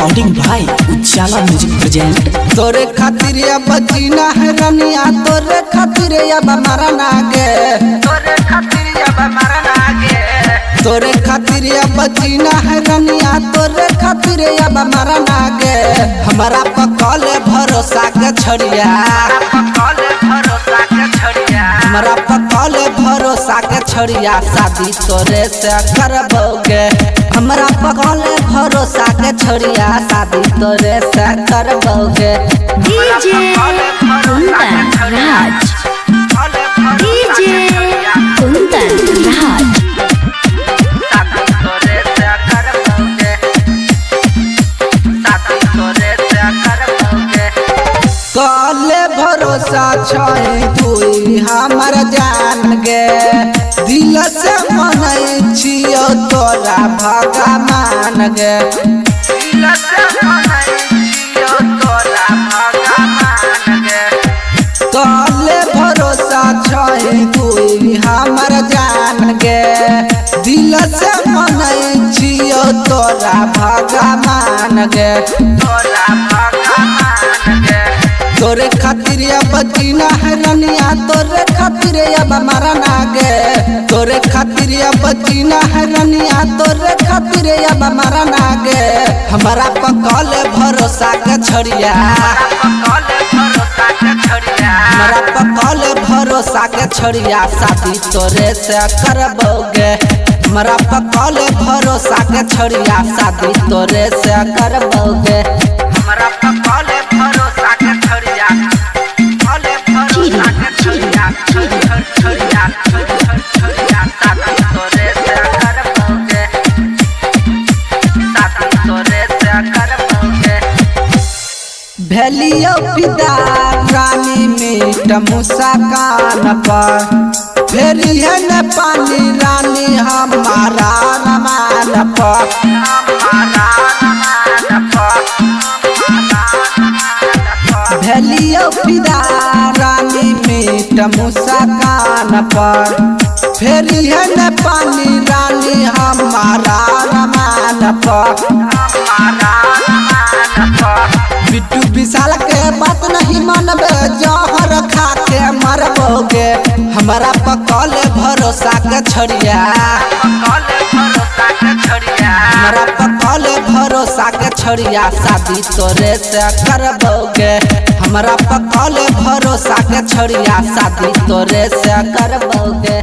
Recording भाई उजाला music present. तोरे खातिर अब जीना है रनिया, तोरे खातिर अब मरना गे, तोरे खातिर अब मरना गे, तोरे खातिर अब जीना है रनिया, तोरे खातिर अब मरना गे। हमारा पकल भरोसा के छड़िया, हमारा पकल भरोसा के छड़िया, शादी तोरे से करबोगे। हमारा पकल भरोसा के छड़िया, शादी तोरे से करबोगे। डीजे कुंदन राज, डीजे कुंदन राज, शादी तोरे से करबोगे, शादी तोरे से करबोगे। काले भरोसा छै तुई हमर जान गे, दिल से मानै छियो तोरा भगवान गे, दिल से मानै छियो तोरा भगवान गे। काले भरोसा छै तुई हमर जान गे, दिल से मानै छियो तोरा भगवान गे, तोरा भगवान गे। तोरे खातिर अब जीना है रनिया, तोरे खातिर अब मरना गे, तोरे खातिर अब जीना है रनिया, तोरे खातिर अब मरना गे। हमारा पकल भरोसा के छड़िया, हमारा पकल भरोसा के छड़िया, शादी तोरे से करबोगे। हमारा पकल भरोसा के छड़िया, शादी तोरे से करबोगे। हमारा पकल भरोसा के छड़िया, भरोसा के छड़िया, छड़िया, शादी तोरे से करबोगे, शादी तोरे से करबोगे। भेलियो पिता रानी मीट मुस्कान पर, फेरी है न पानी रानी हमारा रमान पर, हमारा रमान पर। भेलियो पिता रानी मीट मुस्कान पर, फेरी है न पानी रानी हमारा रमान पर, हमारा रमान पर। बिट्टू विशाल के बात नहीं मानबे, जहर खा के मरबोगे। हमारा पकल भरोसा के छड़िया, हमारा पकल भरोसा के छड़िया, शादी तोरे से करबोगे। हमारा पकल भरोसा के छड़िया, शादी तोरे से करबोगे।